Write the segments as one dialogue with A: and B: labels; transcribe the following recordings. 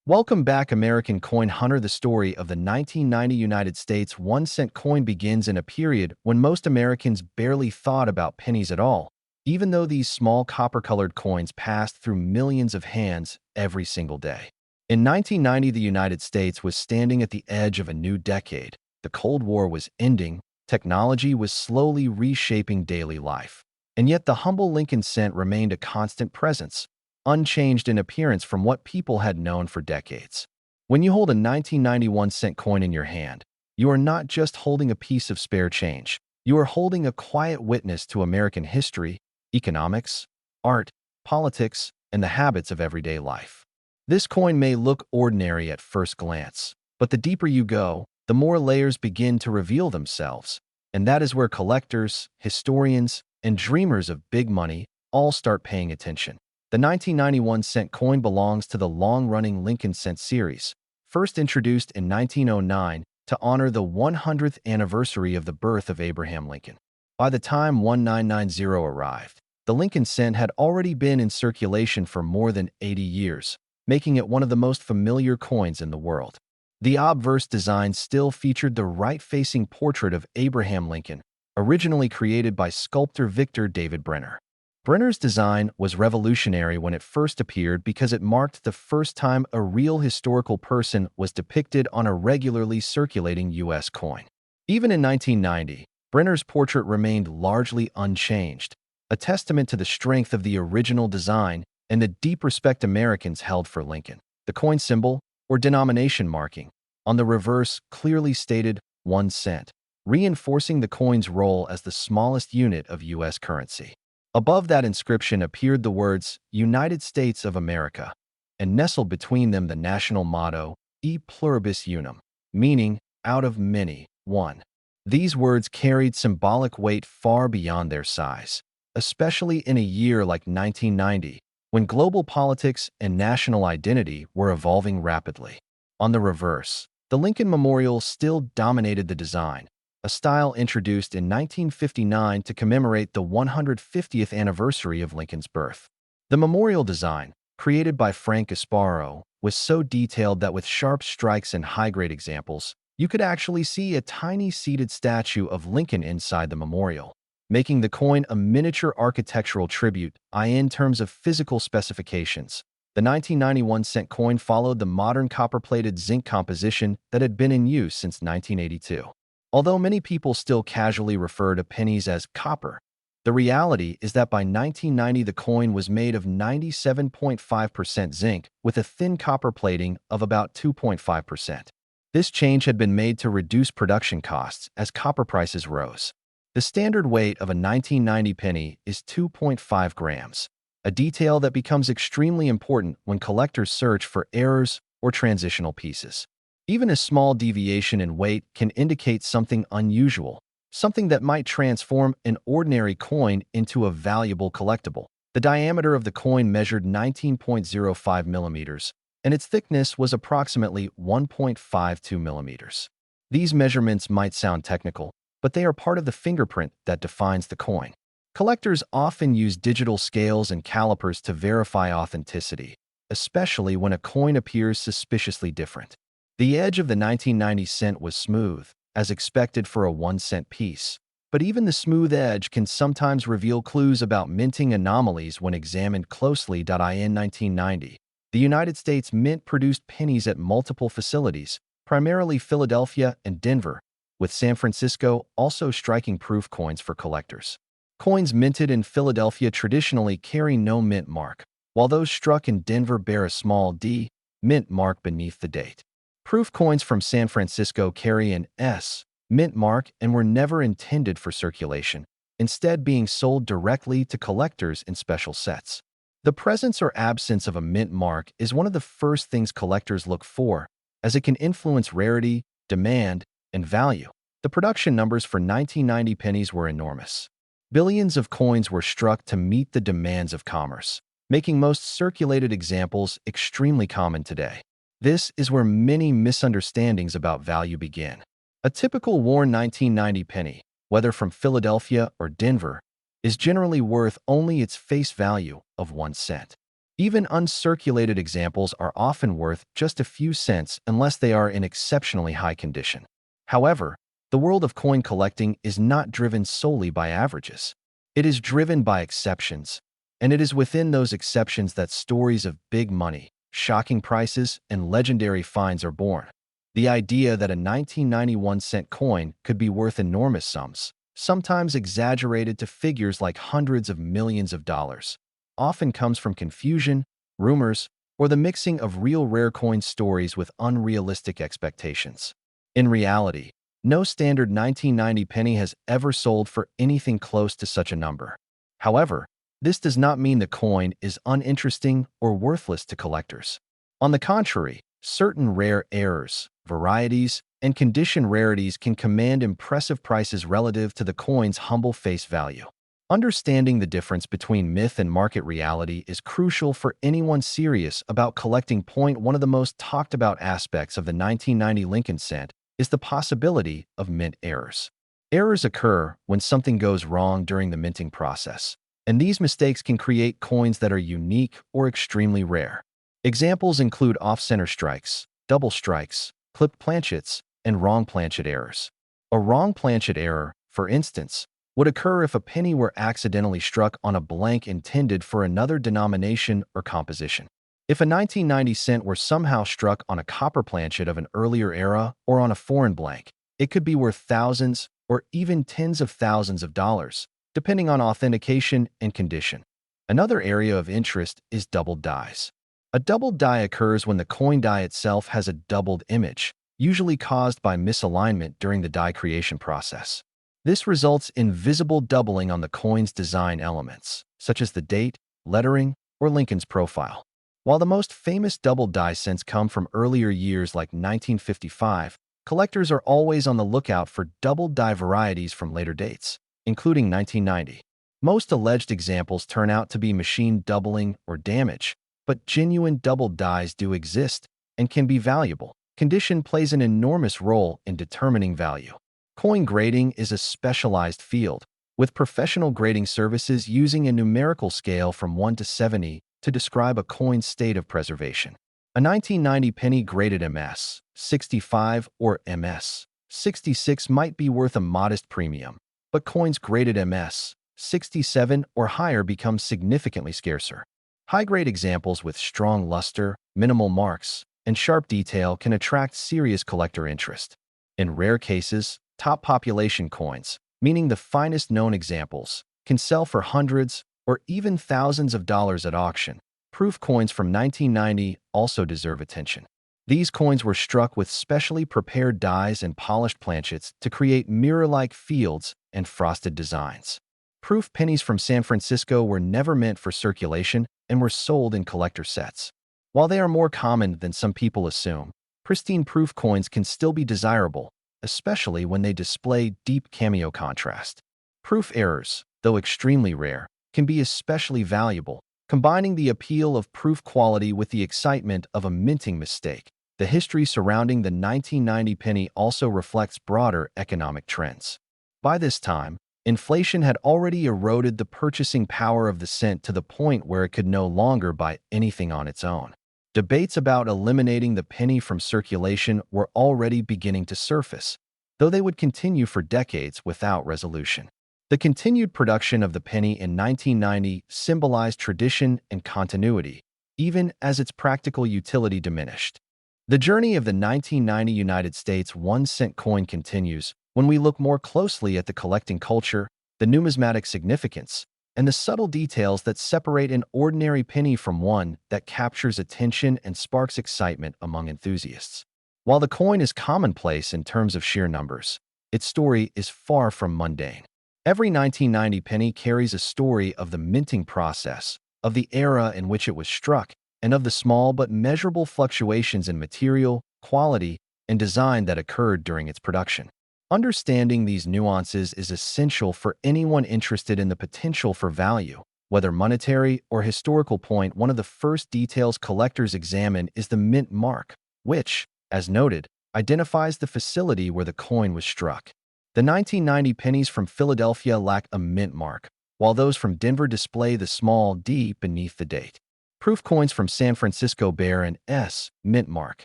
A: Welcome back, American coin hunter. The story of the 1990 United States 1-cent coin begins in a period when most Americans barely thought about pennies at all, even though these small copper-colored coins passed through millions of hands every single day. In 1990, the United States was standing at the edge of a new decade. The Cold War was ending, technology was slowly reshaping daily life. And yet the humble Lincoln cent remained a constant presence, unchanged in appearance from what people had known for decades. When you hold a 1991 cent coin in your hand, you are not just holding a piece of spare change. You are holding a quiet witness to American history, economics, art, politics, and the habits of everyday life. This coin may look ordinary at first glance, but the deeper you go, the more layers begin to reveal themselves. And that is where collectors, historians, and dreamers of big money all start paying attention. The 1991 cent coin belongs to the long-running Lincoln cent series, first introduced in 1909 to honor the 100th anniversary of the birth of Abraham Lincoln. By the time 1990 arrived, the Lincoln cent had already been in circulation for more than 80 years, making it one of the most familiar coins in the world. The obverse design still featured the right-facing portrait of Abraham Lincoln, originally created by sculptor Victor David Brenner. Brenner's design was revolutionary when it first appeared because it marked the first time a real historical person was depicted on a regularly circulating U.S. coin. Even in 1990, Brenner's portrait remained largely unchanged, a testament to the strength of the original design and the deep respect Americans held for Lincoln. The coin symbol, or denomination marking, on the reverse clearly stated 1 cent, reinforcing the coin's role as the smallest unit of U.S. currency. Above that inscription appeared the words, United States of America, and nestled between them the national motto, E pluribus unum, meaning, out of many, one. These words carried symbolic weight far beyond their size, especially in a year like 1990, when global politics and national identity were evolving rapidly. On the reverse, the Lincoln Memorial still dominated the design, a style introduced in 1959 to commemorate the 150th anniversary of Lincoln's birth. The memorial design, created by Frank Gasparo, was so detailed that with sharp strikes and high-grade examples, you could actually see a tiny seated statue of Lincoln inside the memorial, making the coin a miniature architectural tribute in terms of physical specifications. The 1991 cent coin followed the modern copper-plated zinc composition that had been in use since 1982. Although many people still casually refer to pennies as copper, the reality is that by 1990 the coin was made of 97.5% zinc with a thin copper plating of about 2.5%. This change had been made to reduce production costs as copper prices rose. The standard weight of a 1990 penny is 2.5 grams, a detail that becomes extremely important when collectors search for errors or transitional pieces. Even a small deviation in weight can indicate something unusual, something that might transform an ordinary coin into a valuable collectible. The diameter of the coin measured 19.05 millimeters, and its thickness was approximately 1.52 millimeters. These measurements might sound technical, but they are part of the fingerprint that defines the coin. Collectors often use digital scales and calipers to verify authenticity, especially when a coin appears suspiciously different. The edge of the 1990 cent was smooth, as expected for a 1-cent piece. But even the smooth edge can sometimes reveal clues about minting anomalies when examined closely. In 1990, the United States Mint produced pennies at multiple facilities, primarily Philadelphia and Denver, with San Francisco also striking proof coins for collectors. Coins minted in Philadelphia traditionally carry no mint mark, while those struck in Denver bear a small D mint mark beneath the date. Proof coins from San Francisco carry an S mint mark and were never intended for circulation, instead being sold directly to collectors in special sets. The presence or absence of a mint mark is one of the first things collectors look for, as it can influence rarity, demand, and value. The production numbers for 1990 pennies were enormous. Billions of coins were struck to meet the demands of commerce, making most circulated examples extremely common today. This is where many misunderstandings about value begin. A typical worn 1990 penny, whether from Philadelphia or Denver, is generally worth only its face value of 1 cent. Even uncirculated examples are often worth just a few cents unless they are in exceptionally high condition. However, the world of coin collecting is not driven solely by averages. It is driven by exceptions, and it is within those exceptions that stories of big money, shocking prices, and legendary finds are born. The idea that a 1991-cent coin could be worth enormous sums, sometimes exaggerated to figures like hundreds of millions of dollars, often comes from confusion, rumors, or the mixing of real rare coin stories with unrealistic expectations. In reality, no standard 1990 penny has ever sold for anything close to such a number. However, this does not mean the coin is uninteresting or worthless to collectors. On the contrary, certain rare errors, varieties, and condition rarities can command impressive prices relative to the coin's humble face value. Understanding the difference between myth and market reality is crucial for anyone serious about collecting. One of the most talked about aspects of the 1990 Lincoln cent is the possibility of mint errors. Errors occur when something goes wrong during the minting process, and these mistakes can create coins that are unique or extremely rare. Examples include off-center strikes, double strikes, clipped planchets, and wrong planchet errors. A wrong planchet error, for instance, would occur if a penny were accidentally struck on a blank intended for another denomination or composition. If a 1990 cent were somehow struck on a copper planchet of an earlier era or on a foreign blank, it could be worth thousands or even tens of thousands of dollars, depending on authentication and condition. Another area of interest is doubled dies. A doubled die occurs when the coin die itself has a doubled image, usually caused by misalignment during the die creation process. This results in visible doubling on the coin's design elements, such as the date, lettering, or Lincoln's profile. While the most famous doubled die cents come from earlier years like 1955, collectors are always on the lookout for doubled die varieties from later dates, including 1990. Most alleged examples turn out to be machine doubling or damage, but genuine doubled dies do exist and can be valuable. Condition plays an enormous role in determining value. Coin grading is a specialized field, with professional grading services using a numerical scale from 1 to 70 to describe a coin's state of preservation. A 1990 penny graded MS 65 or MS 66 might be worth a modest premium, but coins graded MS 67 or higher become significantly scarcer. High-grade examples with strong luster, minimal marks, and sharp detail can attract serious collector interest. In rare cases, top population coins, meaning the finest known examples, can sell for hundreds or even thousands of dollars at auction. Proof coins from 1990 also deserve attention. These coins were struck with specially prepared dies and polished planchets to create mirror-like fields and frosted designs. Proof pennies from San Francisco were never meant for circulation and were sold in collector sets. While they are more common than some people assume, pristine proof coins can still be desirable, especially when they display deep cameo contrast. Proof errors, though extremely rare, can be especially valuable, combining the appeal of proof quality with the excitement of a minting mistake. The history surrounding the 1990 penny also reflects broader economic trends. By this time, inflation had already eroded the purchasing power of the cent to the point where it could no longer buy anything on its own. Debates about eliminating the penny from circulation were already beginning to surface, though they would continue for decades without resolution. The continued production of the penny in 1990 symbolized tradition and continuity, even as its practical utility diminished. The journey of the 1990 United States 1-cent coin continues when we look more closely at the collecting culture, the numismatic significance, and the subtle details that separate an ordinary penny from one that captures attention and sparks excitement among enthusiasts. While the coin is commonplace in terms of sheer numbers, its story is far from mundane. Every 1990 penny carries a story of the minting process, of the era in which it was struck, and of the small but measurable fluctuations in material, quality, and design that occurred during its production. Understanding these nuances is essential for anyone interested in the potential for value, whether monetary or historical. One of the first details collectors examine is the mint mark, which, as noted, identifies the facility where the coin was struck. The 1990 pennies from Philadelphia lack a mint mark, while those from Denver display the small D beneath the date. Proof coins from San Francisco bear an S mint mark.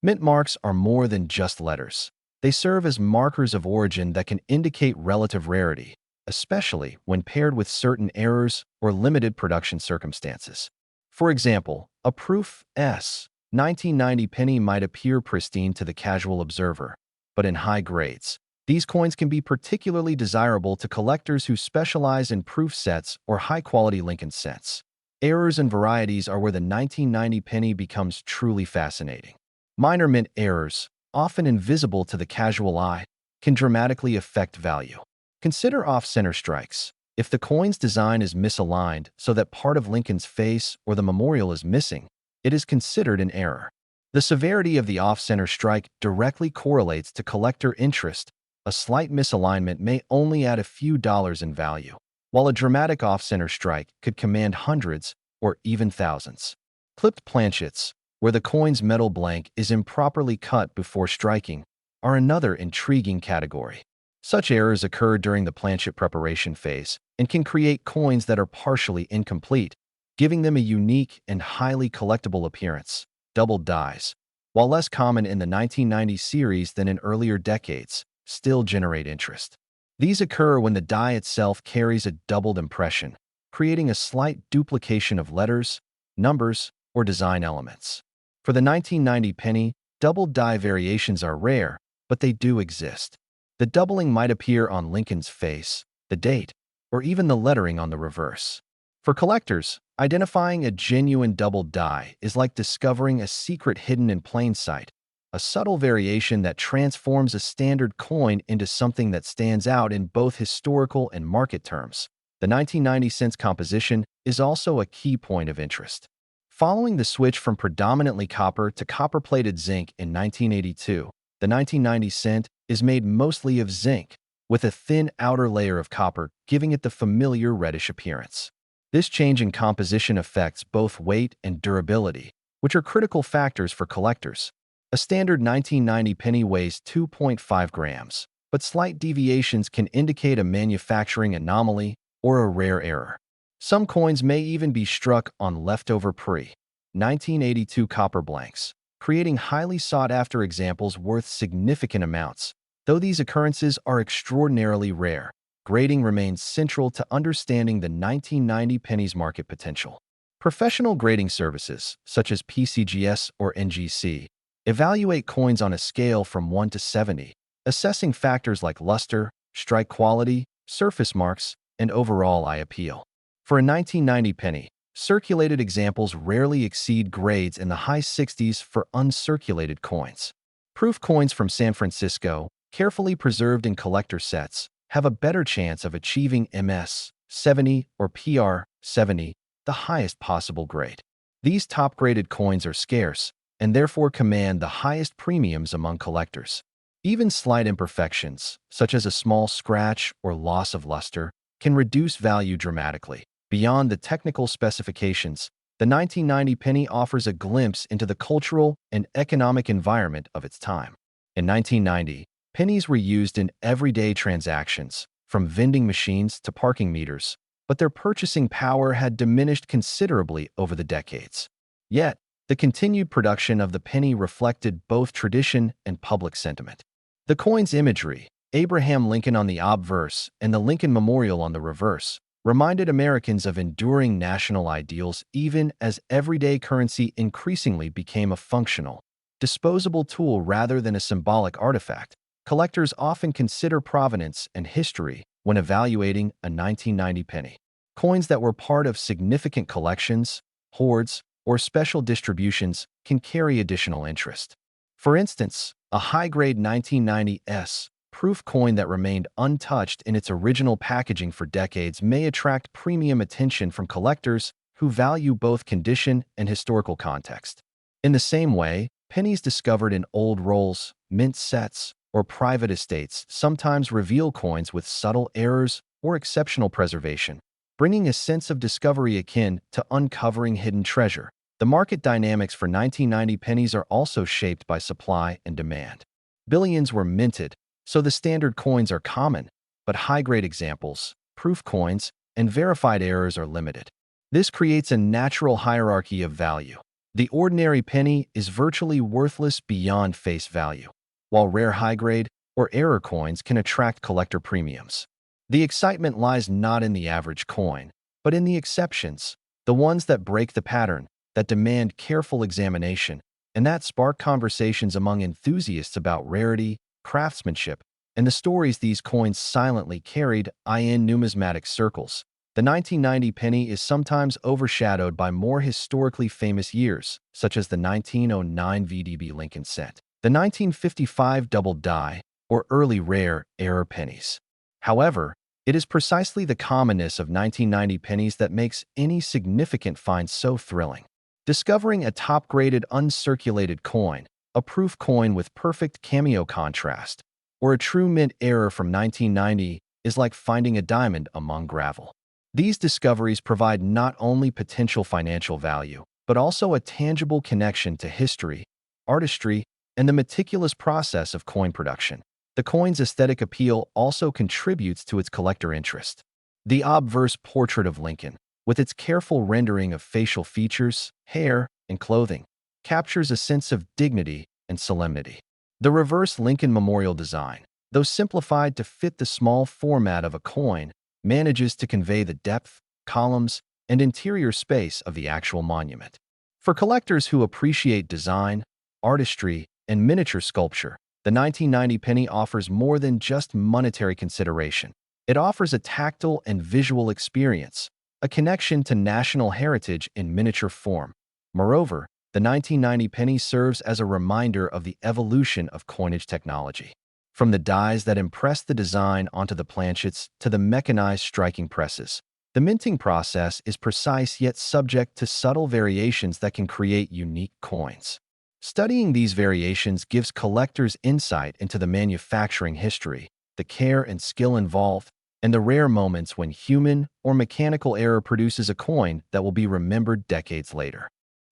A: Mint marks are more than just letters. They serve as markers of origin that can indicate relative rarity, especially when paired with certain errors or limited production circumstances. For example, a proof S 1990 penny might appear pristine to the casual observer, but in high grades, these coins can be particularly desirable to collectors who specialize in proof sets or high-quality Lincoln sets. Errors and varieties are where the 1990 penny becomes truly fascinating. Minor mint errors, often invisible to the casual eye, can dramatically affect value. Consider off-center strikes. If the coin's design is misaligned so that part of Lincoln's face or the memorial is missing, it is considered an error. The severity of the off-center strike directly correlates to collector interest. A slight misalignment may only add a few dollars in value, while a dramatic off-center strike could command hundreds or even thousands. Clipped planchets, where the coin's metal blank is improperly cut before striking, are another intriguing category. Such errors occur during the planchet preparation phase and can create coins that are partially incomplete, giving them a unique and highly collectible appearance. Doubled dies, while less common in the 1990 series than in earlier decades, still generate interest. These occur when the die itself carries a doubled impression, creating a slight duplication of letters, numbers, or design elements. For the 1990 penny, doubled die variations are rare, but they do exist. The doubling might appear on Lincoln's face, the date, or even the lettering on the reverse. For collectors, identifying a genuine doubled die is like discovering a secret hidden in plain sight, a subtle variation that transforms a standard coin into something that stands out in both historical and market terms. The 1990 cents composition is also a key point of interest. Following the switch from predominantly copper to copper-plated zinc in 1982, the 1990 cent is made mostly of zinc, with a thin outer layer of copper giving it the familiar reddish appearance. This change in composition affects both weight and durability, which are critical factors for collectors. A standard 1990 penny weighs 2.5 grams, but slight deviations can indicate a manufacturing anomaly or a rare error. Some coins may even be struck on leftover pre-1982 copper blanks, creating highly sought-after examples worth significant amounts. Though these occurrences are extraordinarily rare, grading remains central to understanding the 1990 penny's market potential. Professional grading services, such as PCGS or NGC, evaluate coins on a scale from 1 to 70, assessing factors like luster, strike quality, surface marks, and overall eye appeal. For a 1990 penny, circulated examples rarely exceed grades in the high 60s for uncirculated coins. Proof coins from San Francisco, carefully preserved in collector sets, have a better chance of achieving MS 70 or PR 70, the highest possible grade. These top-graded coins are scarce and therefore command the highest premiums among collectors. Even slight imperfections, such as a small scratch or loss of luster, can reduce value dramatically. Beyond the technical specifications, the 1990 penny offers a glimpse into the cultural and economic environment of its time. In 1990, pennies were used in everyday transactions, from vending machines to parking meters, but their purchasing power had diminished considerably over the decades. Yet, the continued production of the penny reflected both tradition and public sentiment. The coin's imagery, Abraham Lincoln on the obverse and the Lincoln Memorial on the reverse, reminded Americans of enduring national ideals even as everyday currency increasingly became a functional, disposable tool rather than a symbolic artifact. Collectors often consider provenance and history when evaluating a 1990 penny. Coins that were part of significant collections, hoards, or special distributions can carry additional interest. For instance, a high-grade 1990s proof coin that remained untouched in its original packaging for decades may attract premium attention from collectors who value both condition and historical context. In the same way, pennies discovered in old rolls, mint sets, or private estates sometimes reveal coins with subtle errors or exceptional preservation, bringing a sense of discovery akin to uncovering hidden treasure. The market dynamics for 1990 pennies are also shaped by supply and demand. Billions were minted, so the standard coins are common, but high-grade examples, proof coins, and verified errors are limited. This creates a natural hierarchy of value. The ordinary penny is virtually worthless beyond face value, while rare high-grade or error coins can attract collector premiums. The excitement lies not in the average coin, but in the exceptions, the ones that break the pattern, that demand careful examination, and that spark conversations among enthusiasts about rarity, craftsmanship, and the stories these coins silently carried in numismatic circles. The 1990 penny is sometimes overshadowed by more historically famous years, such as the 1909 VDB Lincoln cent, the 1955 double die, or early rare error pennies. However, it is precisely the commonness of 1990 pennies that makes any significant find so thrilling. Discovering a top-graded uncirculated coin, a proof coin with perfect cameo contrast, or a true mint error from 1990 is like finding a diamond among gravel. These discoveries provide not only potential financial value, but also a tangible connection to history, artistry, and the meticulous process of coin production. The coin's aesthetic appeal also contributes to its collector interest. The obverse portrait of Lincoln, with its careful rendering of facial features, hair, and clothing, captures a sense of dignity and solemnity. The reverse Lincoln memorial design, though simplified to fit the small format of a coin, manages to convey the depth, columns, and interior space of the actual monument. For collectors who appreciate design, artistry, and miniature sculpture, the 1990 penny offers more than just monetary consideration. It offers a tactile and visual experience, a connection to national heritage in miniature form. Moreover, the 1990 penny serves as a reminder of the evolution of coinage technology. From the dies that impress the design onto the planchets to the mechanized striking presses, the minting process is precise yet subject to subtle variations that can create unique coins. Studying these variations gives collectors insight into the manufacturing history, the care and skill involved, and the rare moments when human or mechanical error produces a coin that will be remembered decades later.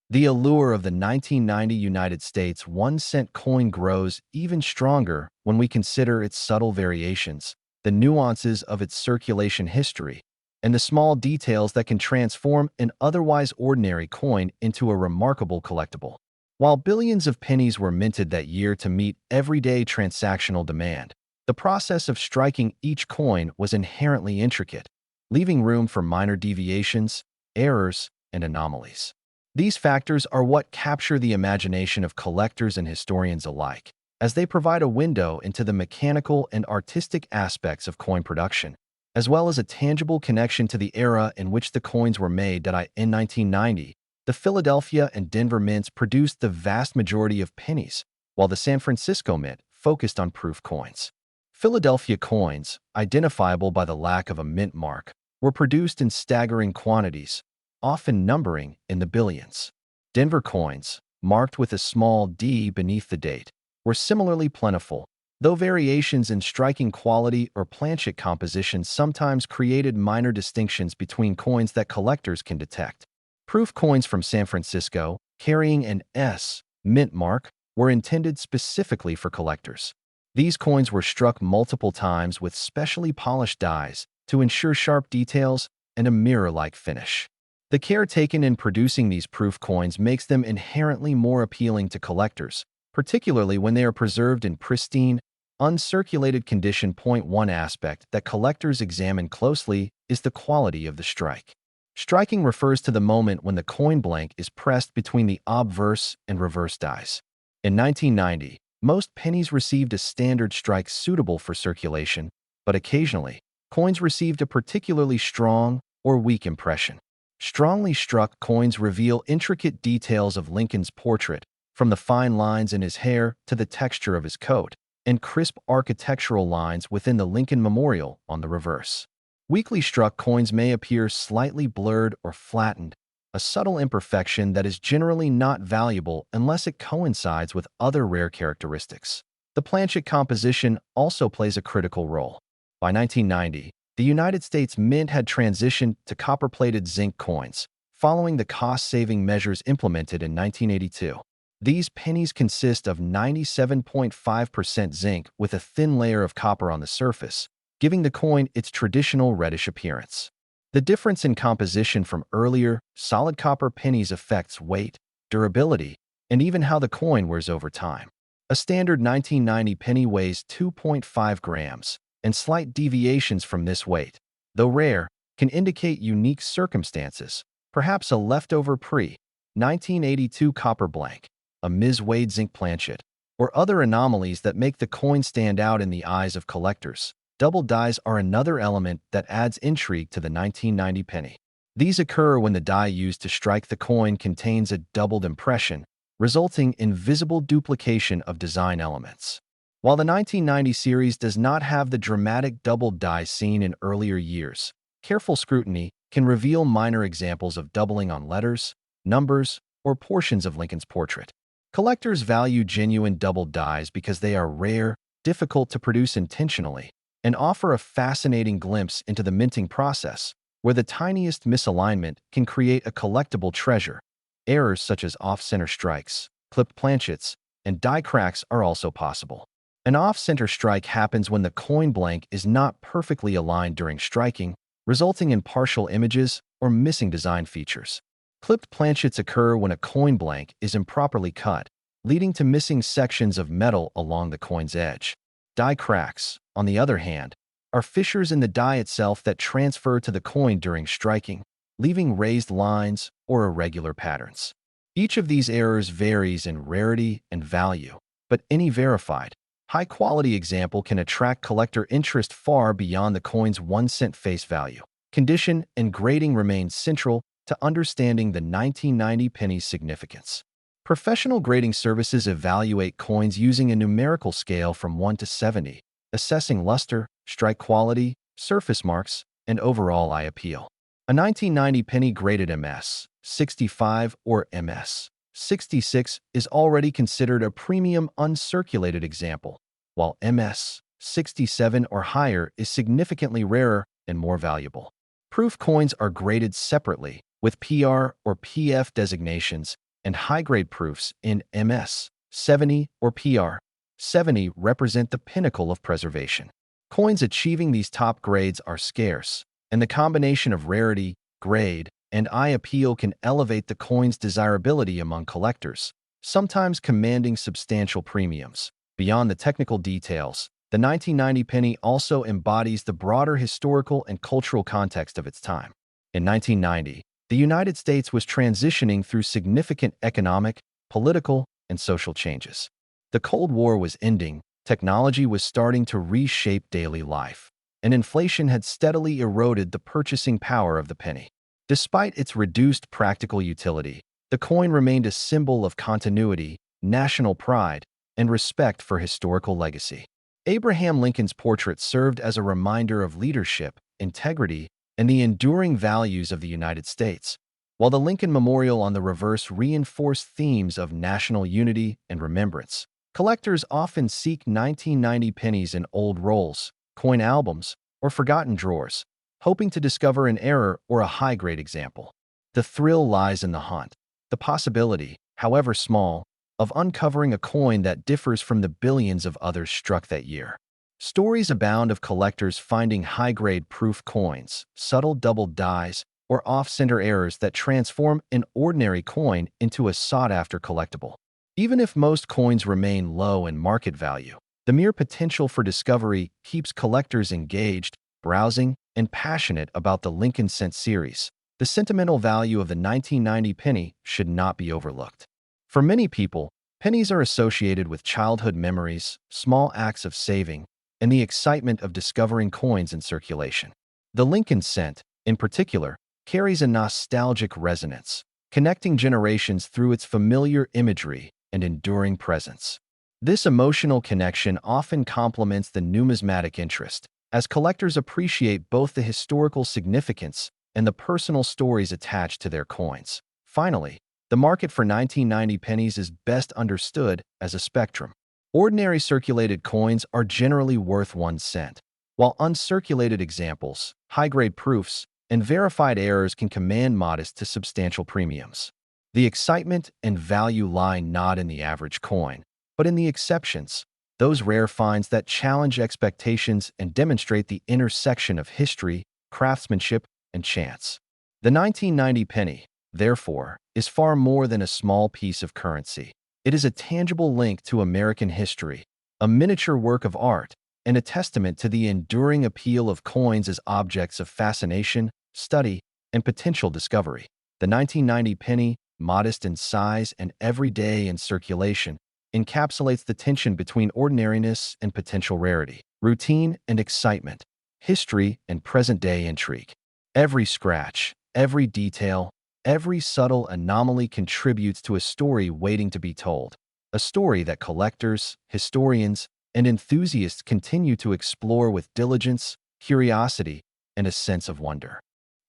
A: The allure of the 1990 United States 1-cent coin grows even stronger when we consider its subtle variations, the nuances of its circulation history, and the small details that can transform an otherwise ordinary coin into a remarkable collectible. While billions of pennies were minted that year to meet everyday transactional demand, the process of striking each coin was inherently intricate, leaving room for minor deviations, errors, and anomalies. These factors are what capture the imagination of collectors and historians alike, as they provide a window into the mechanical and artistic aspects of coin production, as well as a tangible connection to the era in which the coins were made. In 1990, the Philadelphia and Denver mints produced the vast majority of pennies, while the San Francisco mint focused on proof coins. Philadelphia coins, identifiable by the lack of a mint mark, were produced in staggering quantities, often numbering in the billions. Denver coins, marked with a small d beneath the date, were similarly plentiful, though variations in striking quality or planchet composition sometimes created minor distinctions between coins that collectors can detect. Proof coins from San Francisco, carrying an S mint mark, were intended specifically for collectors. These coins were struck multiple times with specially polished dies to ensure sharp details and a mirror-like finish. The care taken in producing these proof coins makes them inherently more appealing to collectors, particularly when they are preserved in pristine, uncirculated condition. One aspect that collectors examine closely is the quality of the strike. Striking refers to the moment when the coin blank is pressed between the obverse and reverse dies. In 1990, most pennies received a standard strike suitable for circulation, but occasionally, coins received a particularly strong or weak impression. Strongly struck coins reveal intricate details of Lincoln's portrait, from the fine lines in his hair to the texture of his coat, and crisp architectural lines within the Lincoln Memorial on the reverse. Weakly struck coins may appear slightly blurred or flattened, a subtle imperfection that is generally not valuable unless it coincides with other rare characteristics. The planchet composition also plays a critical role. By 1990, the United States Mint had transitioned to copper-plated zinc coins, following the cost-saving measures implemented in 1982. These pennies consist of 97.5% zinc with a thin layer of copper on the surface, giving the coin its traditional reddish appearance. The difference in composition from earlier, solid copper pennies affects weight, durability, and even how the coin wears over time. A standard 1990 penny weighs 2.5 grams, and slight deviations from this weight, though rare, can indicate unique circumstances, perhaps a leftover pre-1982 copper blank, a Ms. Wade zinc planchet, or other anomalies that make the coin stand out in the eyes of collectors. Double dies are another element that adds intrigue to the 1990 penny. These occur when the die used to strike the coin contains a doubled impression, resulting in visible duplication of design elements. While the 1990 series does not have the dramatic double die seen in earlier years, careful scrutiny can reveal minor examples of doubling on letters, numbers, or portions of Lincoln's portrait. Collectors value genuine double dies because they are rare, difficult to produce intentionally, and offer a fascinating glimpse into the minting process, where the tiniest misalignment can create a collectible treasure. Errors such as off-center strikes, clipped planchets, and die cracks are also possible. An off-center strike happens when the coin blank is not perfectly aligned during striking, resulting in partial images or missing design features. Clipped planchets occur when a coin blank is improperly cut, leading to missing sections of metal along the coin's edge. Die cracks, on the other hand, are fissures in the die itself that transfer to the coin during striking, leaving raised lines or irregular patterns. Each of these errors varies in rarity and value, but any verified, high-quality example can attract collector interest far beyond the coin's 1-cent face value. Condition and grading remain central to understanding the 1990 penny's significance. Professional grading services evaluate coins using a numerical scale from 1 to 70, assessing luster, strike quality, surface marks, and overall eye appeal. A 1990 penny graded MS 65 or MS 66 is already considered a premium uncirculated example, while MS 67 or higher is significantly rarer and more valuable. Proof coins are graded separately, with PR or PF designations, and high-grade proofs in MS 70 or PR 70 represent the pinnacle of preservation. Coins achieving these top grades are scarce, and the combination of rarity, grade, and eye appeal can elevate the coin's desirability among collectors, sometimes commanding substantial premiums. Beyond the technical details, the 1990 penny also embodies the broader historical and cultural context of its time. In 1990, the United States was transitioning through significant economic, political, and social changes. The Cold War was ending, technology was starting to reshape daily life, and inflation had steadily eroded the purchasing power of the penny. Despite its reduced practical utility, the coin remained a symbol of continuity, national pride, and respect for historical legacy. Abraham Lincoln's portrait served as a reminder of leadership, integrity, and the enduring values of the United States, while the Lincoln Memorial on the reverse reinforced themes of national unity and remembrance. Collectors often seek 1990 pennies in old rolls, coin albums, or forgotten drawers, hoping to discover an error or a high-grade example. The thrill lies in the hunt, the possibility, however small, of uncovering a coin that differs from the billions of others struck that year. Stories abound of collectors finding high-grade proof coins, subtle double dies, or off-center errors that transform an ordinary coin into a sought-after collectible. Even if most coins remain low in market value, the mere potential for discovery keeps collectors engaged, browsing, and passionate about the Lincoln Cent series. The sentimental value of the 1990 penny should not be overlooked. For many people, pennies are associated with childhood memories, small acts of saving, and the excitement of discovering coins in circulation. The Lincoln Cent, in particular, carries a nostalgic resonance, connecting generations through its familiar imagery and enduring presence. This emotional connection often complements the numismatic interest, as collectors appreciate both the historical significance and the personal stories attached to their coins. Finally, the market for 1990 pennies is best understood as a spectrum. Ordinary circulated coins are generally worth 1 cent, while uncirculated examples, high-grade proofs, and verified errors can command modest to substantial premiums. The excitement and value lie not in the average coin, but in the exceptions, those rare finds that challenge expectations and demonstrate the intersection of history, craftsmanship, and chance. The 1990 penny, therefore, is far more than a small piece of currency. It is a tangible link to American history, a miniature work of art, and a testament to the enduring appeal of coins as objects of fascination, study, and potential discovery. The 1990 penny, modest in size and everyday in circulation, encapsulates the tension between ordinariness and potential rarity, routine and excitement, history and present-day intrigue. Every scratch, every detail, every subtle anomaly contributes to a story waiting to be told, a story that collectors, historians, and enthusiasts continue to explore with diligence, curiosity, and a sense of wonder.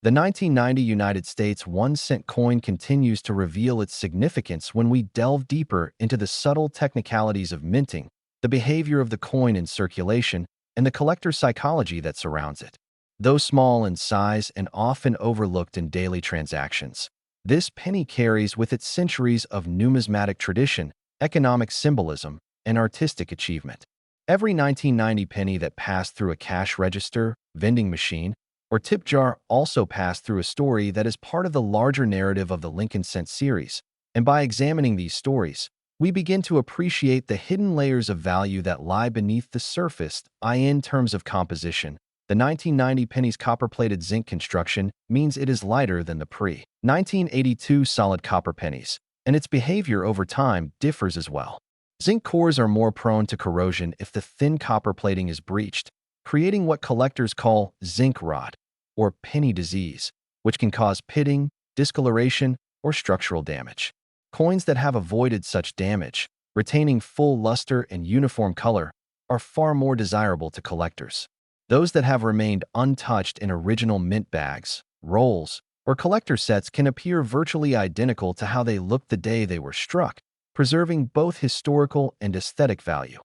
A: The 1990 United States 1-cent coin continues to reveal its significance when we delve deeper into the subtle technicalities of minting, the behavior of the coin in circulation, and the collector's psychology that surrounds it. Though small in size and often overlooked in daily transactions, this penny carries with it centuries of numismatic tradition, economic symbolism, and artistic achievement. Every 1990 penny that passed through a cash register, vending machine, or tip jar also passed through a story that is part of the larger narrative of the Lincoln Cent series, and by examining these stories, we begin to appreciate the hidden layers of value that lie beneath the surface. In terms of composition, the 1990 penny's copper-plated zinc construction means it is lighter than the pre-1982 solid copper pennies, and its behavior over time differs as well. Zinc cores are more prone to corrosion if the thin copper plating is breached, creating what collectors call zinc rot, or penny disease, which can cause pitting, discoloration, or structural damage. Coins that have avoided such damage, retaining full luster and uniform color, are far more desirable to collectors. Those that have remained untouched in original mint bags, rolls, or collector sets can appear virtually identical to how they looked the day they were struck, preserving both historical and aesthetic value.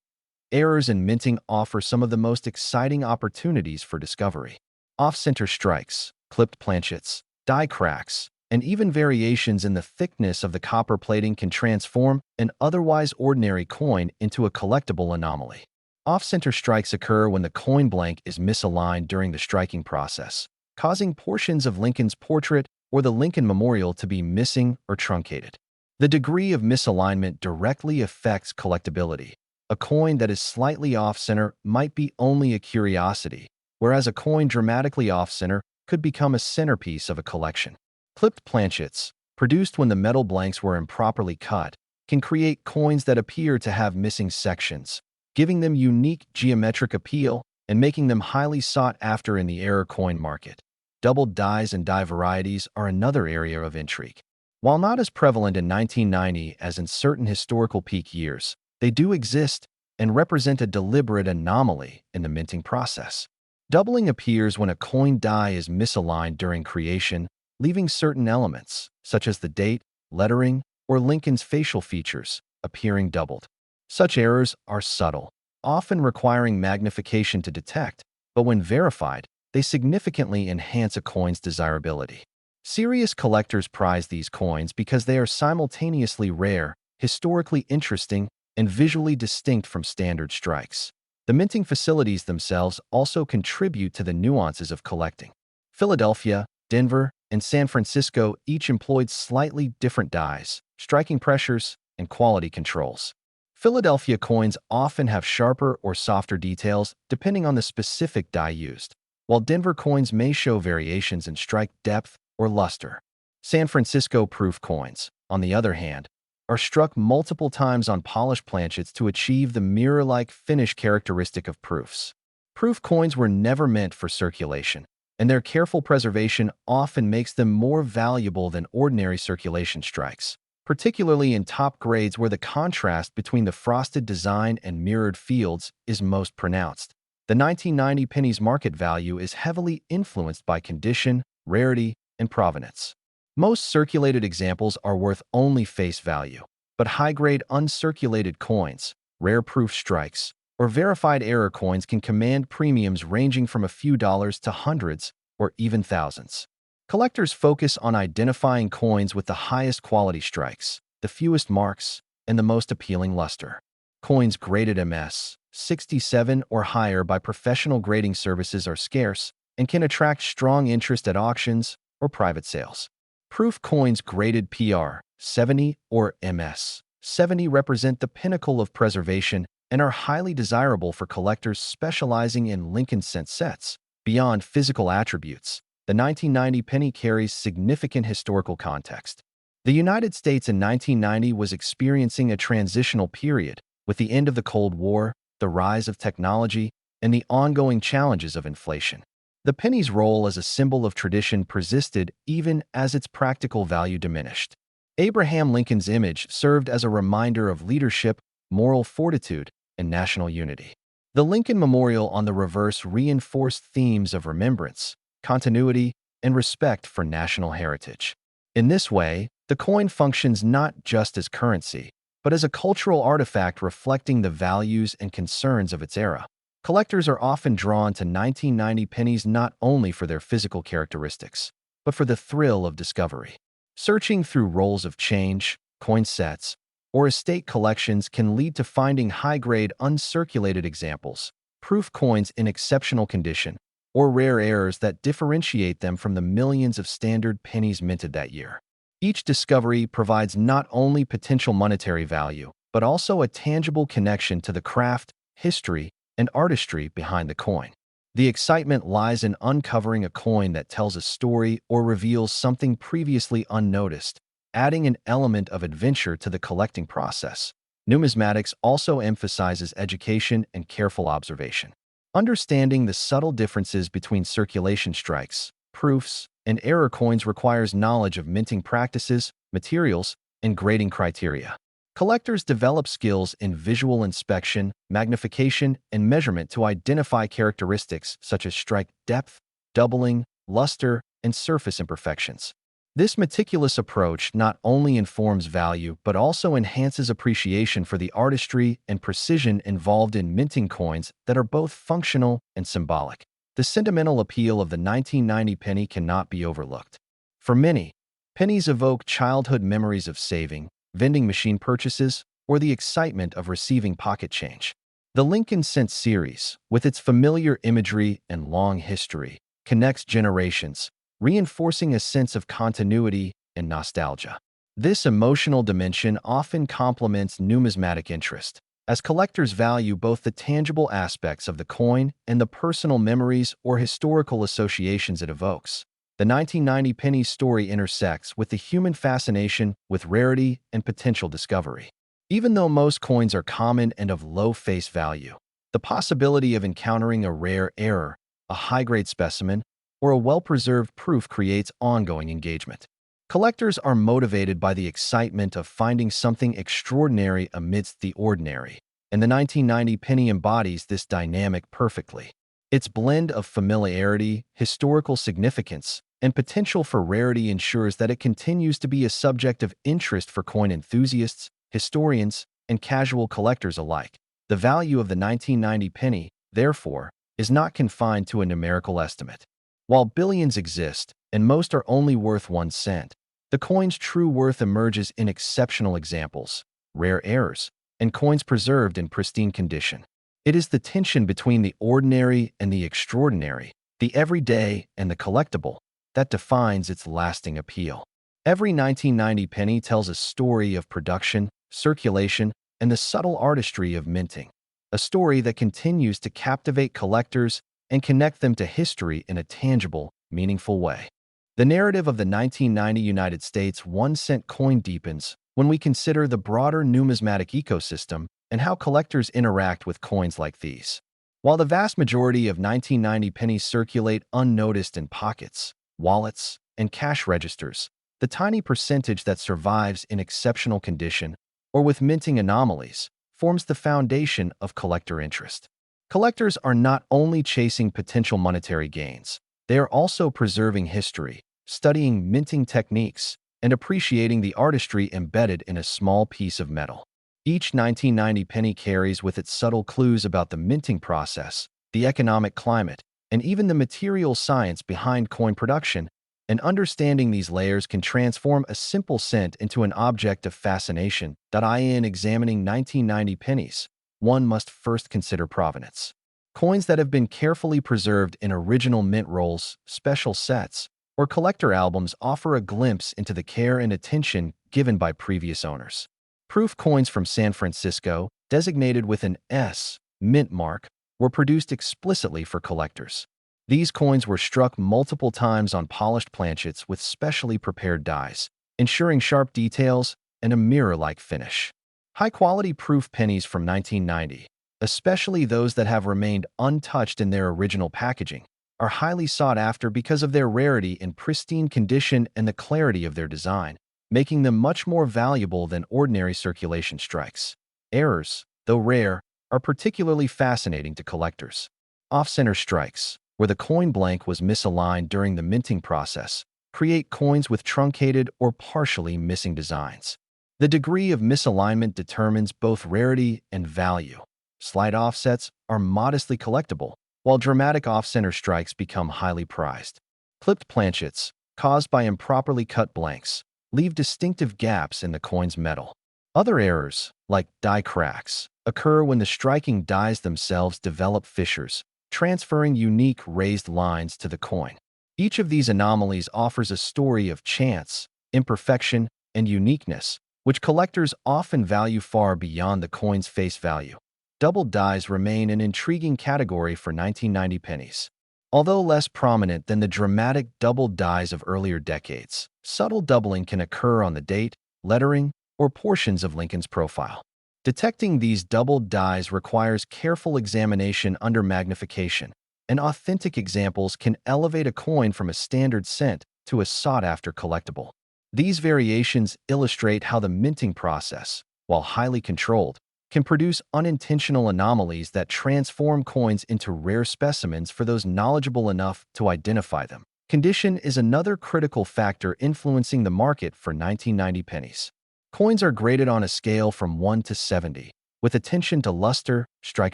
A: Errors in minting offer some of the most exciting opportunities for discovery. Off-center strikes, clipped planchets, die cracks, and even variations in the thickness of the copper plating can transform an otherwise ordinary coin into a collectible anomaly. Off-center strikes occur when the coin blank is misaligned during the striking process, causing portions of Lincoln's portrait or the Lincoln Memorial to be missing or truncated. The degree of misalignment directly affects collectability. A coin that is slightly off-center might be only a curiosity, whereas a coin dramatically off-center could become a centerpiece of a collection. Clipped planchets, produced when the metal blanks were improperly cut, can create coins that appear to have missing sections, giving them unique geometric appeal and making them highly sought after in the error coin market. Doubled dies and die varieties are another area of intrigue. While not as prevalent in 1990 as in certain historical peak years, they do exist and represent a deliberate anomaly in the minting process. Doubling appears when a coin die is misaligned during creation, leaving certain elements, such as the date, lettering, or Lincoln's facial features, appearing doubled. Such errors are subtle, often requiring magnification to detect, but when verified, they significantly enhance a coin's desirability. Serious collectors prize these coins because they are simultaneously rare, historically interesting, and visually distinct from standard strikes. The minting facilities themselves also contribute to the nuances of collecting. Philadelphia, Denver, and San Francisco each employed slightly different dies, striking pressures, and quality controls. Philadelphia coins often have sharper or softer details depending on the specific die used, while Denver coins may show variations in strike depth or luster. San Francisco proof coins, on the other hand, are struck multiple times on polished planchets to achieve the mirror-like finish characteristic of proofs. Proof coins were never meant for circulation, and their careful preservation often makes them more valuable than ordinary circulation strikes, particularly in top grades where the contrast between the frosted design and mirrored fields is most pronounced. The 1990 penny's market value is heavily influenced by condition, rarity, and provenance. Most circulated examples are worth only face value, but high-grade uncirculated coins, rare proof strikes, or verified error coins can command premiums ranging from a few dollars to hundreds or even thousands. Collectors focus on identifying coins with the highest quality strikes, the fewest marks, and the most appealing luster. Coins graded MS 67 or higher by professional grading services are scarce, and can attract strong interest at auctions or private sales. Proof coins graded PR 70 or MS 70 represent the pinnacle of preservation and are highly desirable for collectors specializing in Lincoln cent sets. Beyond physical attributes, the 1990 penny carries significant historical context. The United States in 1990 was experiencing a transitional period with the end of the Cold War, the rise of technology, and the ongoing challenges of inflation. The penny's role as a symbol of tradition persisted even as its practical value diminished. Abraham Lincoln's image served as a reminder of leadership, moral fortitude, and national unity. The Lincoln Memorial on the reverse reinforced themes of remembrance, continuity, and respect for national heritage. In this way, the coin functions not just as currency, but as a cultural artifact reflecting the values and concerns of its era. Collectors are often drawn to 1990 pennies not only for their physical characteristics, but for the thrill of discovery. Searching through rolls of change, coin sets, or estate collections can lead to finding high-grade uncirculated examples, proof coins in exceptional condition, or rare errors that differentiate them from the millions of standard pennies minted that year. Each discovery provides not only potential monetary value, but also a tangible connection to the craft, history, and artistry behind the coin. The excitement lies in uncovering a coin that tells a story or reveals something previously unnoticed, adding an element of adventure to the collecting process. Numismatics also emphasizes education and careful observation. Understanding the subtle differences between circulation strikes, proofs, and error coins requires knowledge of minting practices, materials, and grading criteria. Collectors develop skills in visual inspection, magnification, and measurement to identify characteristics such as strike depth, doubling, luster, and surface imperfections. This meticulous approach not only informs value but also enhances appreciation for the artistry and precision involved in minting coins that are both functional and symbolic. The sentimental appeal of the 1990 penny cannot be overlooked. For many, pennies evoke childhood memories of saving, vending machine purchases, or the excitement of receiving pocket change. The Lincoln Cent series, with its familiar imagery and long history, connects generations, reinforcing a sense of continuity and nostalgia. This emotional dimension often complements numismatic interest, as collectors value both the tangible aspects of the coin and the personal memories or historical associations it evokes. The 1990 penny story intersects with the human fascination with rarity and potential discovery. Even though most coins are common and of low face value, the possibility of encountering a rare error, a high-grade specimen, or a well-preserved proof creates ongoing engagement. Collectors are motivated by the excitement of finding something extraordinary amidst the ordinary, and the 1990 penny embodies this dynamic perfectly. Its blend of familiarity, historical significance, and potential for rarity ensures that it continues to be a subject of interest for coin enthusiasts, historians, and casual collectors alike. The value of the 1990 penny, therefore, is not confined to a numerical estimate. While billions exist, and most are only worth 1 cent, the coin's true worth emerges in exceptional examples, rare errors, and coins preserved in pristine condition. It is the tension between the ordinary and the extraordinary, the everyday and the collectible, that defines its lasting appeal. Every 1990 penny tells a story of production, circulation, and the subtle artistry of minting, a story that continues to captivate collectors and connect them to history in a tangible, meaningful way. The narrative of the 1990 United States 1 cent coin deepens when we consider the broader numismatic ecosystem and how collectors interact with coins like these. While the vast majority of 1990 pennies circulate unnoticed in pockets, wallets, and cash registers, the tiny percentage that survives in exceptional condition or with minting anomalies forms the foundation of collector interest. Collectors are not only chasing potential monetary gains, they are also preserving history, studying minting techniques, and appreciating the artistry embedded in a small piece of metal. Each 1990 penny carries with it subtle clues about the minting process, the economic climate, and even the material science behind coin production, and understanding these layers can transform a simple cent into an object of fascination. In examining 1990 pennies, one must first consider provenance. Coins that have been carefully preserved in original mint rolls, special sets, or collector albums offer a glimpse into the care and attention given by previous owners. Proof coins from San Francisco, designated with an S mint mark, were produced explicitly for collectors. These coins were struck multiple times on polished planchets with specially prepared dies, ensuring sharp details and a mirror-like finish. High-quality proof pennies from 1990, especially those that have remained untouched in their original packaging, are highly sought after because of their rarity and pristine condition and the clarity of their design, making them much more valuable than ordinary circulation strikes. Errors, though rare, are particularly fascinating to collectors. Off-center strikes, where the coin blank was misaligned during the minting process, create coins with truncated or partially missing designs. The degree of misalignment determines both rarity and value. Slight offsets are modestly collectible, while dramatic off-center strikes become highly prized. Clipped planchets, caused by improperly cut blanks, leave distinctive gaps in the coin's metal. Other errors, like die cracks, occur when the striking dies themselves develop fissures, transferring unique raised lines to the coin. Each of these anomalies offers a story of chance, imperfection, and uniqueness, which collectors often value far beyond the coin's face value. Doubled dies remain an intriguing category for 1990 pennies. Although less prominent than the dramatic doubled dies of earlier decades, subtle doubling can occur on the date, lettering, or portions of Lincoln's profile. Detecting these doubled dies requires careful examination under magnification, and authentic examples can elevate a coin from a standard cent to a sought-after collectible. These variations illustrate how the minting process, while highly controlled, can produce unintentional anomalies that transform coins into rare specimens for those knowledgeable enough to identify them. Condition is another critical factor influencing the market for 1990 pennies. Coins are graded on a scale from 1 to 70, with attention to luster, strike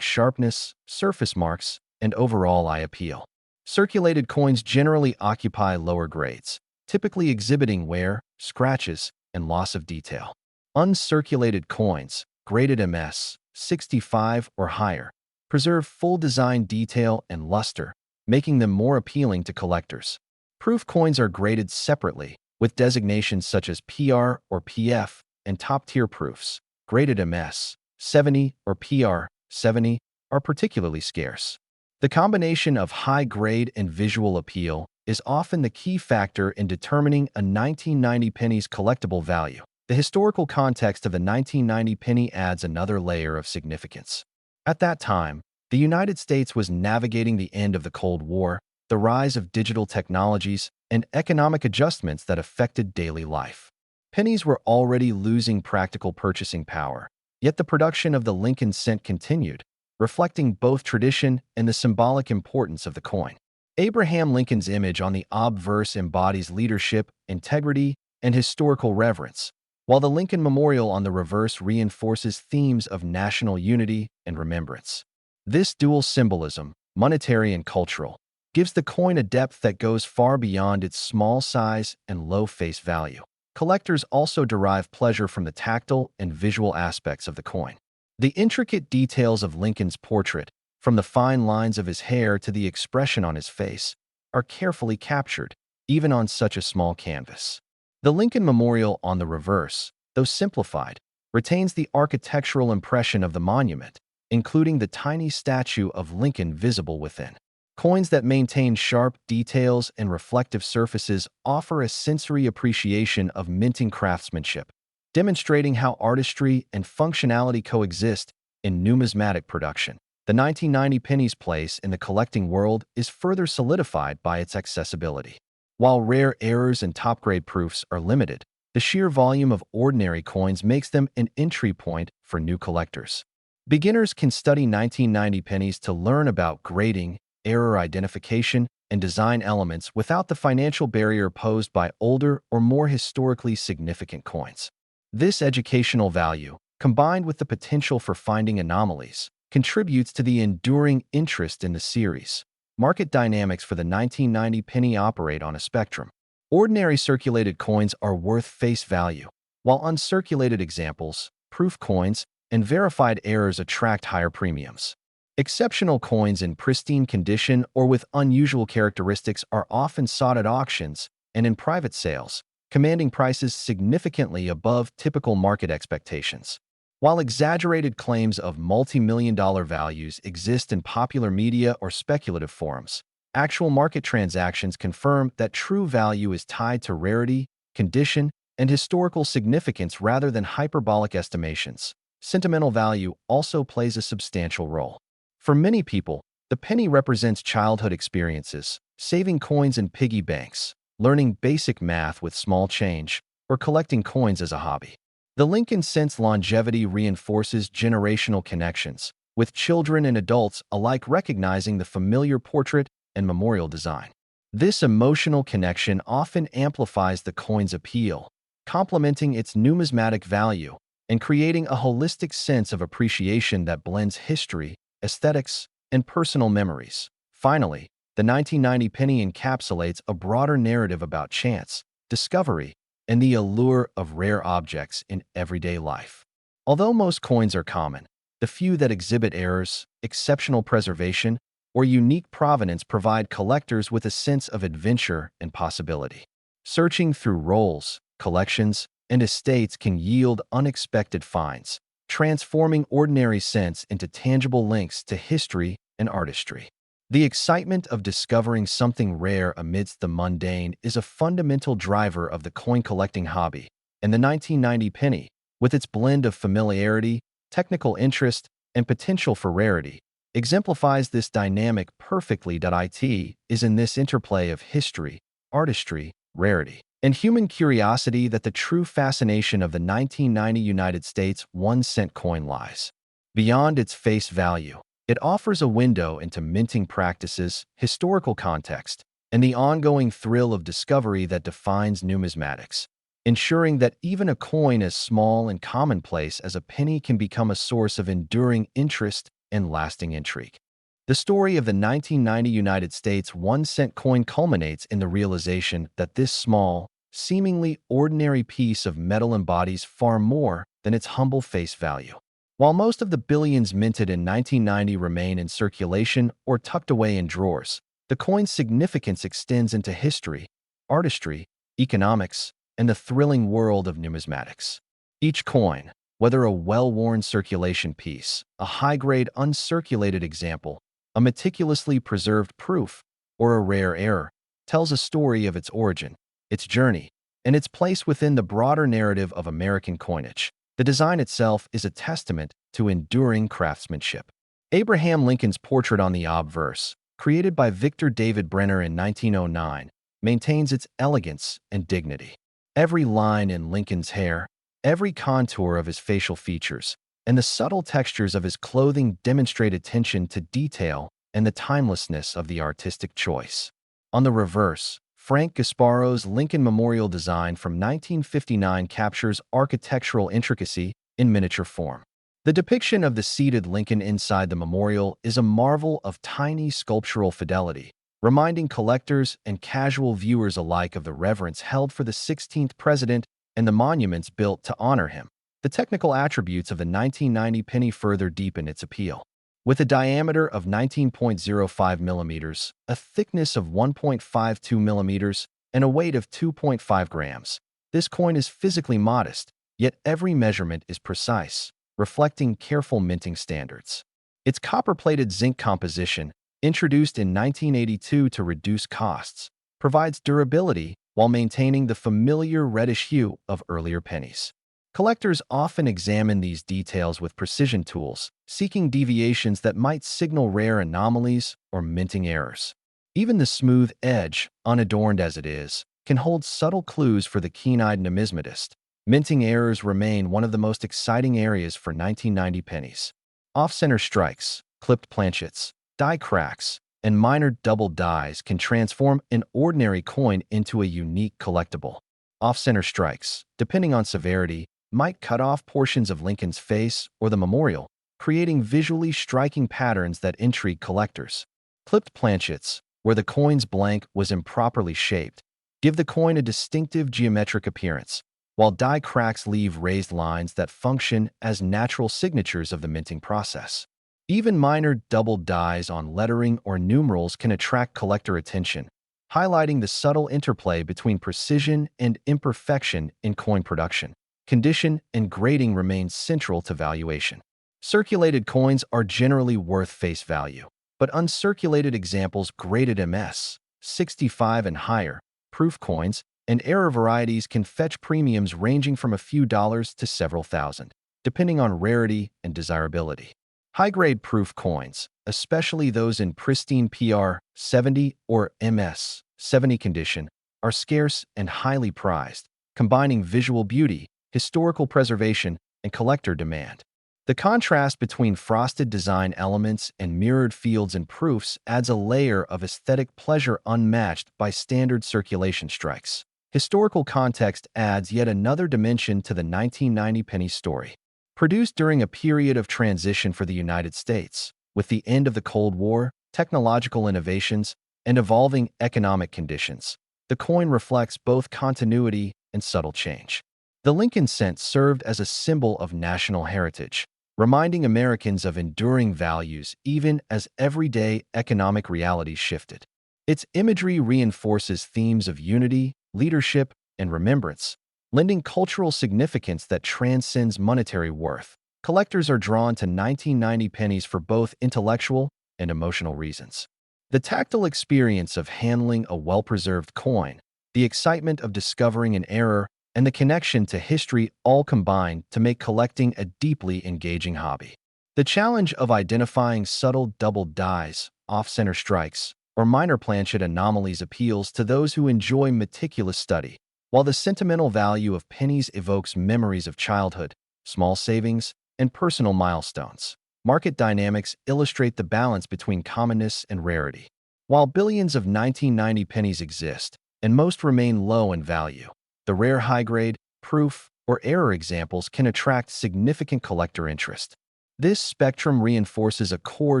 A: sharpness, surface marks, and overall eye appeal. Circulated coins generally occupy lower grades, typically exhibiting wear, scratches, and loss of detail. Uncirculated coins, graded MS 65 or higher, preserve full design detail and luster, making them more appealing to collectors. Proof coins are graded separately, with designations such as PR or PF, and top-tier proofs, graded MS 70 or PR 70, are particularly scarce. The combination of high grade and visual appeal is often the key factor in determining a 1990 penny's collectible value. The historical context of the 1990 penny adds another layer of significance. At that time, the United States was navigating the end of the Cold War, the rise of digital technologies, and economic adjustments that affected daily life. Pennies were already losing practical purchasing power, yet the production of the Lincoln cent continued, reflecting both tradition and the symbolic importance of the coin. Abraham Lincoln's image on the obverse embodies leadership, integrity, and historical reverence, while the Lincoln Memorial on the reverse reinforces themes of national unity and remembrance. This dual symbolism, monetary and cultural, gives the coin a depth that goes far beyond its small size and low face value. Collectors also derive pleasure from the tactile and visual aspects of the coin. The intricate details of Lincoln's portrait, from the fine lines of his hair to the expression on his face, are carefully captured, even on such a small canvas. The Lincoln Memorial on the reverse, though simplified, retains the architectural impression of the monument, including the tiny statue of Lincoln visible within. Coins that maintain sharp details and reflective surfaces offer a sensory appreciation of minting craftsmanship, demonstrating how artistry and functionality coexist in numismatic production. The 1990 penny's place in the collecting world is further solidified by its accessibility. While rare errors and top-grade proofs are limited, the sheer volume of ordinary coins makes them an entry point for new collectors. Beginners can study 1990 pennies to learn about grading, error identification, and design elements without the financial barrier posed by older or more historically significant coins. This educational value, combined with the potential for finding anomalies, contributes to the enduring interest in the series. Market dynamics for the 1990 penny operate on a spectrum. Ordinary circulated coins are worth face value, while uncirculated examples, proof coins, and verified errors attract higher premiums. Exceptional coins in pristine condition or with unusual characteristics are often sought at auctions and in private sales, commanding prices significantly above typical market expectations. While exaggerated claims of multi-million-dollar values exist in popular media or speculative forums, actual market transactions confirm that true value is tied to rarity, condition, and historical significance rather than hyperbolic estimations. Sentimental value also plays a substantial role. For many people, the penny represents childhood experiences, saving coins in piggy banks, learning basic math with small change, or collecting coins as a hobby. The Lincoln Cent's longevity reinforces generational connections, with children and adults alike recognizing the familiar portrait and memorial design. This emotional connection often amplifies the coin's appeal, complementing its numismatic value and creating a holistic sense of appreciation that blends history, aesthetics, and personal memories. Finally, the 1990 penny encapsulates a broader narrative about chance, discovery, and the allure of rare objects in everyday life. Although most coins are common, the few that exhibit errors, exceptional preservation, or unique provenance provide collectors with a sense of adventure and possibility. Searching through rolls, collections, and estates can yield unexpected finds, transforming ordinary sense into tangible links to history and artistry. The excitement of discovering something rare amidst the mundane is a fundamental driver of the coin collecting hobby, and the 1990 penny, with its blend of familiarity, technical interest, and potential for rarity, exemplifies this dynamic perfectly. It is in this interplay of history, artistry, rarity, and human curiosity that the true fascination of the 1990 United States 1-cent coin lies. Beyond its face value, it offers a window into minting practices, historical context, and the ongoing thrill of discovery that defines numismatics, ensuring that even a coin as small and commonplace as a penny can become a source of enduring interest and lasting intrigue. The story of the 1990 United States 1-cent coin culminates in the realization that this small, seemingly ordinary piece of metal embodies far more than its humble face value. While most of the billions minted in 1990 remain in circulation or tucked away in drawers, the coin's significance extends into history, artistry, economics, and the thrilling world of numismatics. Each coin, whether a well-worn circulation piece, a high-grade uncirculated example, a meticulously preserved proof, or a rare error, tells a story of its origin, its journey, and its place within the broader narrative of American coinage. The design itself is a testament to enduring craftsmanship. Abraham Lincoln's portrait on the obverse, created by Victor David Brenner in 1909, maintains its elegance and dignity. Every line in Lincoln's hair, every contour of his facial features, and the subtle textures of his clothing demonstrate attention to detail and the timelessness of the artistic choice. On the reverse, Frank Gasparo's Lincoln Memorial design from 1959 captures architectural intricacy in miniature form. The depiction of the seated Lincoln inside the memorial is a marvel of tiny sculptural fidelity, reminding collectors and casual viewers alike of the reverence held for the 16th president and the monuments built to honor him. The technical attributes of the 1990 penny further deepen its appeal. With a diameter of 19.05 millimeters, a thickness of 1.52 millimeters, and a weight of 2.5 grams, this coin is physically modest, yet every measurement is precise, reflecting careful minting standards. Its copper-plated zinc composition, introduced in 1982 to reduce costs, provides durability while maintaining the familiar reddish hue of earlier pennies. Collectors often examine these details with precision tools, seeking deviations that might signal rare anomalies or minting errors. Even the smooth edge, unadorned as it is, can hold subtle clues for the keen-eyed numismatist. Minting errors remain one of the most exciting areas for 1990 pennies. Off-center strikes, clipped planchets, die cracks, and minor double dies can transform an ordinary coin into a unique collectible. Off-center strikes, depending on severity, might cut off portions of Lincoln's face or the memorial, creating visually striking patterns that intrigue collectors. Clipped planchets, where the coin's blank was improperly shaped, give the coin a distinctive geometric appearance, while die cracks leave raised lines that function as natural signatures of the minting process. Even minor double dyes on lettering or numerals can attract collector attention, highlighting the subtle interplay between precision and imperfection in coin production. Condition and grading remain central to valuation. Circulated coins are generally worth face value, but uncirculated examples graded MS, 65 and higher, proof coins, and error varieties can fetch premiums ranging from a few dollars to several thousand, depending on rarity and desirability. High-grade proof coins, especially those in pristine PR 70 or MS 70 condition, are scarce and highly prized, combining visual beauty, historical preservation, and collector demand. The contrast between frosted design elements and mirrored fields and proofs adds a layer of aesthetic pleasure unmatched by standard circulation strikes. Historical context adds yet another dimension to the 1990 penny story. Produced during a period of transition for the United States, with the end of the Cold War, technological innovations, and evolving economic conditions, the coin reflects both continuity and subtle change. The Lincoln cent served as a symbol of national heritage, reminding Americans of enduring values even as everyday economic realities shifted. Its imagery reinforces themes of unity, leadership, and remembrance, lending cultural significance that transcends monetary worth. Collectors are drawn to 1990 pennies for both intellectual and emotional reasons. The tactile experience of handling a well-preserved coin, the excitement of discovering an error, and the connection to history all combine to make collecting a deeply engaging hobby. The challenge of identifying subtle double dyes, off-center strikes, or minor planchet anomalies appeals to those who enjoy meticulous study, while the sentimental value of pennies evokes memories of childhood, small savings, and personal milestones. Market dynamics illustrate the balance between commonness and rarity. While billions of 1990 pennies exist, and most remain low in value, the rare high-grade, proof, or error examples can attract significant collector interest. This spectrum reinforces a core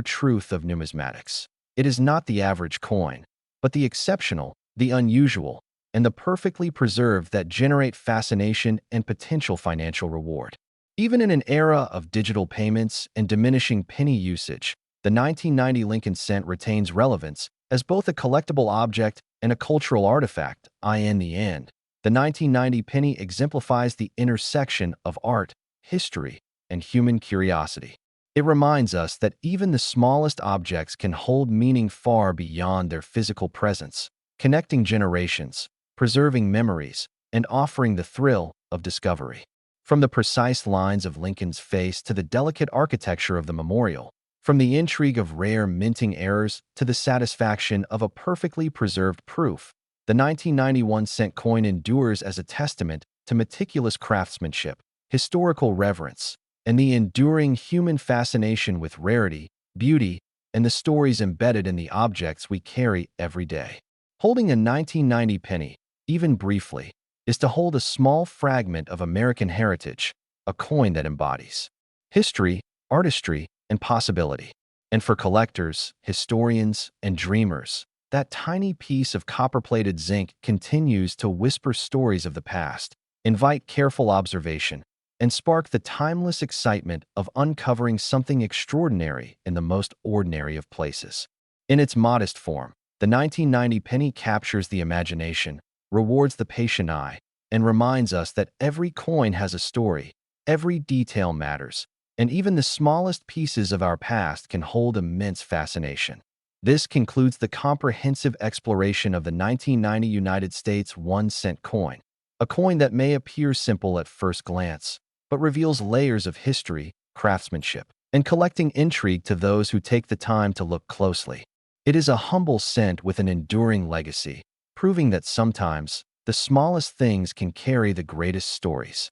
A: truth of numismatics. It is not the average coin, but the exceptional, the unusual, and the perfectly preserved that generate fascination and potential financial reward. Even in an era of digital payments and diminishing penny usage, the 1990 Lincoln cent retains relevance as both a collectible object and a cultural artifact. In the end, the 1990 penny exemplifies the intersection of art, history, and human curiosity. It reminds us that even the smallest objects can hold meaning far beyond their physical presence, connecting generations, preserving memories, and offering the thrill of discovery. From the precise lines of Lincoln's face to the delicate architecture of the memorial, from the intrigue of rare minting errors to the satisfaction of a perfectly preserved proof, the 1991 cent coin endures as a testament to meticulous craftsmanship, historical reverence, and the enduring human fascination with rarity, beauty, and the stories embedded in the objects we carry every day. Holding a 1990 penny, even briefly, is to hold a small fragment of American heritage, a coin that embodies history, artistry, and possibility. And for collectors, historians, and dreamers, that tiny piece of copper-plated zinc continues to whisper stories of the past, invite careful observation, and spark the timeless excitement of uncovering something extraordinary in the most ordinary of places. In its modest form, the 1990 penny captures the imagination, rewards the patient eye, and reminds us that every coin has a story, every detail matters, and even the smallest pieces of our past can hold immense fascination. This concludes the comprehensive exploration of the 1990 United States 1-cent coin, a coin that may appear simple at first glance, but reveals layers of history, craftsmanship, and collecting intrigue to those who take the time to look closely. It is a humble cent with an enduring legacy, proving that sometimes the smallest things can carry the greatest stories.